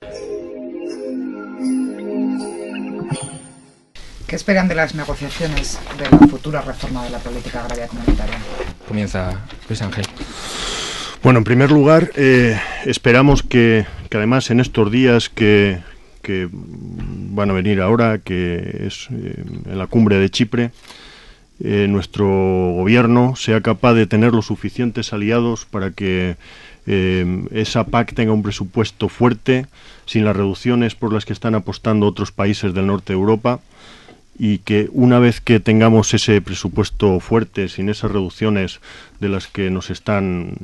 ¿Qué esperan de las negociaciones de la futura reforma de la política agraria comunitaria? Comienza Luis Ángel. Bueno, en primer lugar, esperamos que además en estos días que van a venir ahora, que es en la cumbre de Chipre, nuestro gobierno sea capaz de tener los suficientes aliados para que esa PAC tenga un presupuesto fuerte, sin las reducciones por las que están apostando otros países del norte de Europa, y que una vez que tengamos ese presupuesto fuerte, sin esas reducciones de las que nos están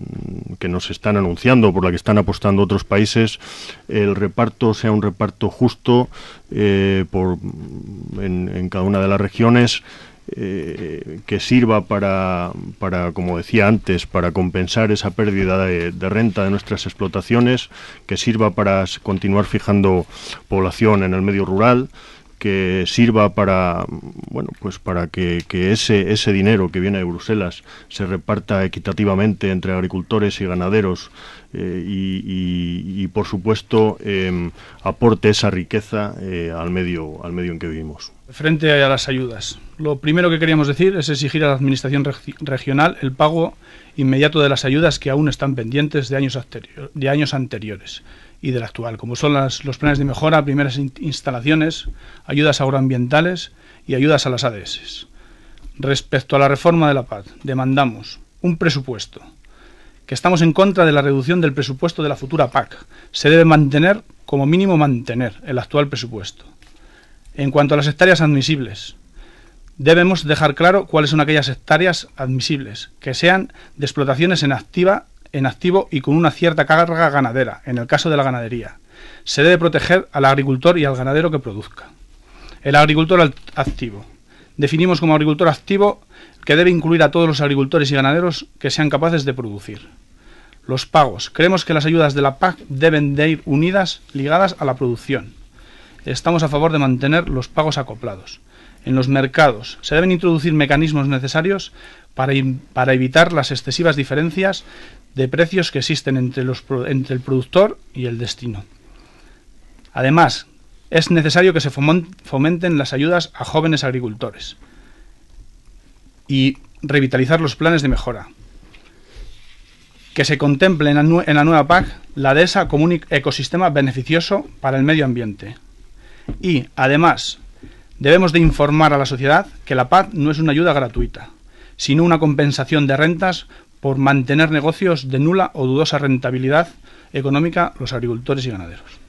anunciando, por la que están apostando otros países, el reparto sea un reparto justo en cada una de las regiones, que sirva para, como decía antes, para compensar esa pérdida de renta de nuestras explotaciones, que sirva para continuar fijando población en el medio rural, que sirva para que ese dinero que viene de Bruselas se reparta equitativamente entre agricultores y ganaderos, y por supuesto aporte esa riqueza al medio en que vivimos. Frente a las ayudas, lo primero que queríamos decir es exigir a la Administración regional el pago inmediato de las ayudas que aún están pendientes de años anteriores y del actual, como son los planes de mejora, primeras instalaciones, ayudas agroambientales y ayudas a las ADS. Respecto a la reforma de la PAC, demandamos un presupuesto, que estamos en contra de la reducción del presupuesto de la futura PAC. Se debe mantener, como mínimo mantener, el actual presupuesto. En cuanto a las hectáreas admisibles, debemos dejar claro cuáles son aquellas hectáreas admisibles, que sean de explotaciones en activo y con una cierta carga ganadera, en el caso de la ganadería. Se debe proteger al agricultor y al ganadero que produzca. El agricultor activo. Definimos como agricultor activo que debe incluir a todos los agricultores y ganaderos que sean capaces de producir. Los pagos. Creemos que las ayudas de la PAC deben de ir ligadas a la producción. Estamos a favor de mantener los pagos acoplados. En los mercados se deben introducir mecanismos necesarios para evitar las excesivas diferencias de precios que existen entre el productor y el destino. Además, es necesario que se fomenten las ayudas a jóvenes agricultores y revitalizar los planes de mejora. Que se contemple en la nueva PAC la dehesa como un ecosistema beneficioso para el medio ambiente. Y, además, debemos de informar a la sociedad que la PAC no es una ayuda gratuita, sino una compensación de rentas por mantener negocios de nula o dudosa rentabilidad económica los agricultores y ganaderos.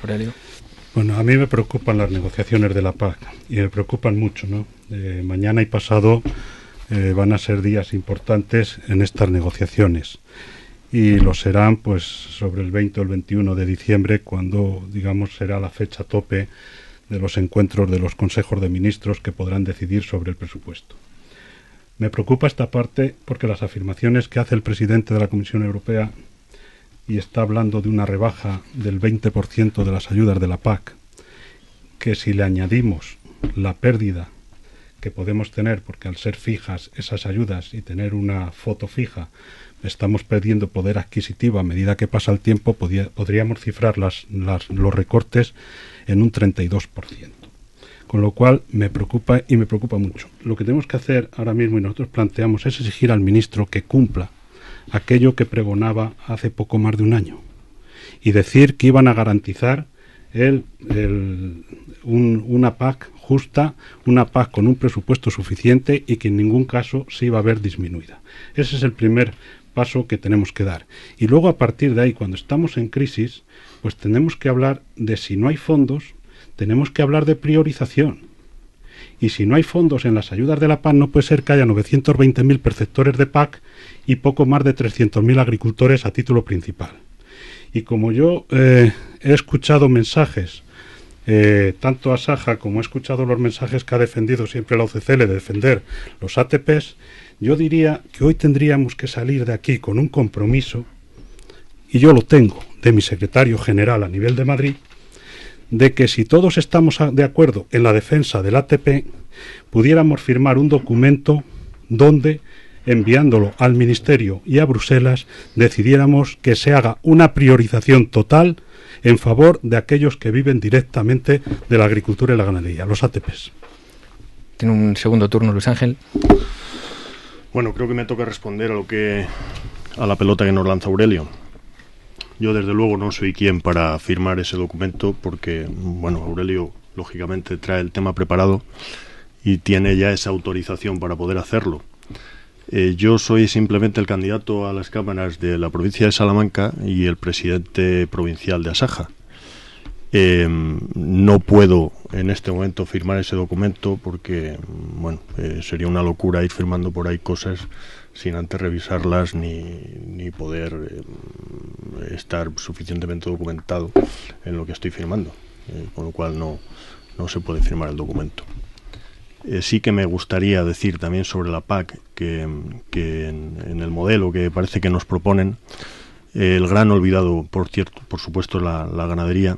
Aurelio. Bueno, a mí me preocupan las negociaciones de la PAC, y me preocupan mucho, ¿no? Mañana y pasado van a ser días importantes en estas negociaciones, y lo serán pues sobre el 20 o el 21 de diciembre, cuando, digamos, será la fecha tope de los encuentros de los consejos de ministros que podrán decidir sobre el presupuesto. Me preocupa esta parte porque las afirmaciones que hace el presidente de la Comisión Europea, y está hablando de una rebaja del 20% de las ayudas de la PAC, que si le añadimos la pérdida que podemos tener, porque al ser fijas esas ayudas y tener una foto fija, estamos perdiendo poder adquisitivo a medida que pasa el tiempo, podríamos cifrar los recortes en un 32%. Con lo cual me preocupa, y me preocupa mucho. Lo que tenemos que hacer ahora mismo, y nosotros planteamos, es exigir al ministro que cumpla aquello que pregonaba hace poco más de un año, y decir que iban a garantizar una PAC justa, una PAC con un presupuesto suficiente, y que en ningún caso se iba a ver disminuida. Ese es el primer paso que tenemos que dar. Y luego, a partir de ahí, cuando estamos en crisis, pues tenemos que hablar de, si no hay fondos, tenemos que hablar de priorización. Y si no hay fondos en las ayudas de la PAC, no puede ser que haya 920.000 perceptores de PAC y poco más de 300.000 agricultores a título principal. Y como yo he escuchado mensajes, tanto a Saja como he escuchado los mensajes que ha defendido siempre la OCCL de defender los ATPs, yo diría que hoy tendríamos que salir de aquí con un compromiso, y yo lo tengo, de mi secretario general a nivel de Madrid, de que si todos estamos de acuerdo en la defensa del ATP, pudiéramos firmar un documento donde, enviándolo al Ministerio y a Bruselas, decidiéramos que se haga una priorización total en favor de aquellos que viven directamente de la agricultura y la ganadería, los ATPs. Tiene un segundo turno Luis Ángel. Bueno, creo que me toca responder a la pelota que nos lanza Aurelio. Yo desde luego no soy quien para firmar ese documento porque, bueno, Aurelio lógicamente trae el tema preparado y tiene ya esa autorización para poder hacerlo. Yo soy simplemente el candidato a las cámaras de la provincia de Salamanca y el presidente provincial de Asaja. No puedo en este momento firmar ese documento porque, bueno, sería una locura ir firmando por ahí cosas sin antes revisarlas ni poder estar suficientemente documentado en lo que estoy firmando, con lo cual no se puede firmar el documento. Sí que me gustaría decir también sobre la PAC que en el modelo que parece que nos proponen, el gran olvidado, por supuesto, la ganadería,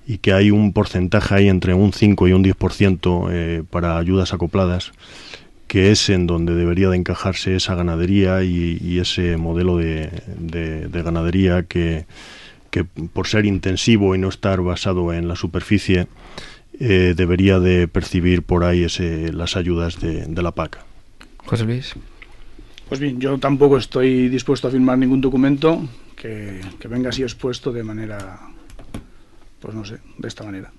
y que hay un porcentaje ahí entre un 5 y un 10% para ayudas acopladas, que es en donde debería de encajarse esa ganadería y ese modelo de ganadería que por ser intensivo y no estar basado en la superficie, debería de percibir por ahí las ayudas de la PAC. José Luis. Pues bien, yo tampoco estoy dispuesto a firmar ningún documento que venga así expuesto de manera, pues no sé, de esta manera.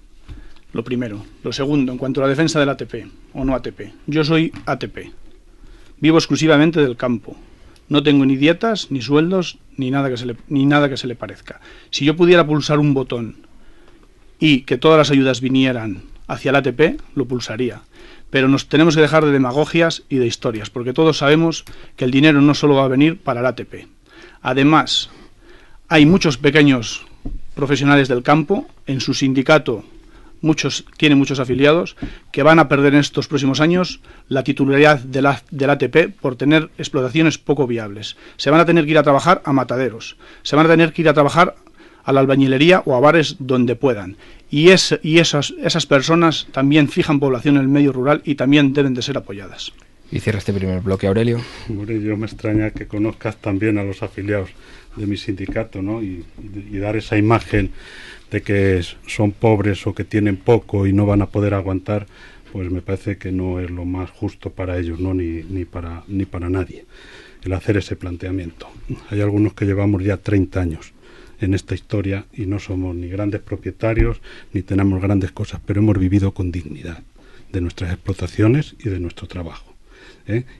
Lo primero. Lo segundo, en cuanto a la defensa del ATP o no ATP. Yo soy ATP. Vivo exclusivamente del campo. No tengo ni dietas, ni sueldos, ni nada que se le parezca. Si yo pudiera pulsar un botón y que todas las ayudas vinieran hacia el ATP, lo pulsaría. Pero nos tenemos que dejar de demagogias y de historias, porque todos sabemos que el dinero no solo va a venir para el ATP. Además, hay muchos pequeños profesionales del campo, en su sindicato tienen muchos afiliados, que van a perder en estos próximos años la titularidad del ATP por tener explotaciones poco viables. Se van a tener que ir a trabajar a mataderos, se van a tener que ir a trabajar a la albañilería o a bares donde puedan. Y esas personas también fijan población en el medio rural y también deben de ser apoyadas. Y cierra este primer bloque, Aurelio. Hombre, yo me extraña que conozcas también a los afiliados de mi sindicato, ¿no? Y dar esa imagen de que son pobres o que tienen poco y no van a poder aguantar, pues me parece que no es lo más justo para ellos, ¿no? ni para nadie el hacer ese planteamiento. Hay algunos que llevamos ya 30 años en esta historia y no somos ni grandes propietarios ni tenemos grandes cosas, pero hemos vivido con dignidad de nuestras explotaciones y de nuestro trabajo.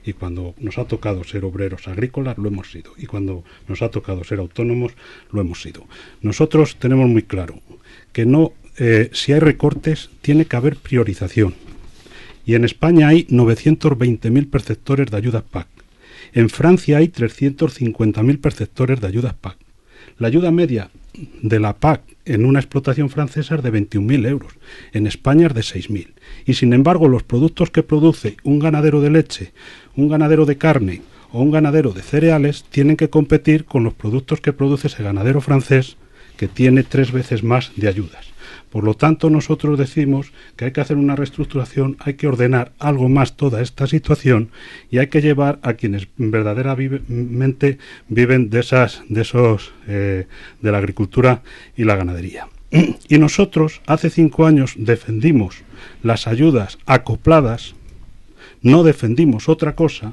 Y cuando nos ha tocado ser obreros agrícolas, lo hemos sido. Y cuando nos ha tocado ser autónomos, lo hemos sido. Nosotros tenemos muy claro que si hay recortes, tiene que haber priorización. Y en España hay 920.000 perceptores de ayudas PAC. En Francia hay 350.000 perceptores de ayudas PAC. La ayuda media de la PAC en una explotación francesa es de 21.000 euros, en España es de 6.000. Y sin embargo, los productos que produce un ganadero de leche, un ganadero de carne o un ganadero de cereales tienen que competir con los productos que produce ese ganadero francés, que tiene 3 veces más de ayudas. Por lo tanto, nosotros decimos que hay que hacer una reestructuración, hay que ordenar algo más toda esta situación y hay que llevar a quienes verdaderamente viven de la agricultura y la ganadería. Y nosotros hace 5 años defendimos las ayudas acopladas, no defendimos otra cosa,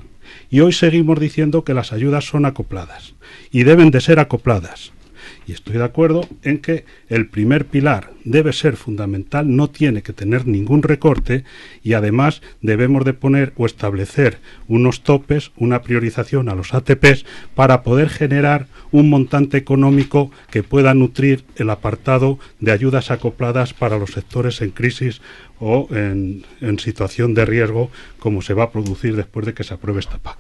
y hoy seguimos diciendo que las ayudas son acopladas y deben de ser acopladas. Y estoy de acuerdo en que el primer pilar debe ser fundamental, no tiene que tener ningún recorte y además debemos de poner o establecer unos topes, una priorización a los ATPs para poder generar un montante económico que pueda nutrir el apartado de ayudas acopladas para los sectores en crisis o en situación de riesgo como se va a producir después de que se apruebe esta PAC.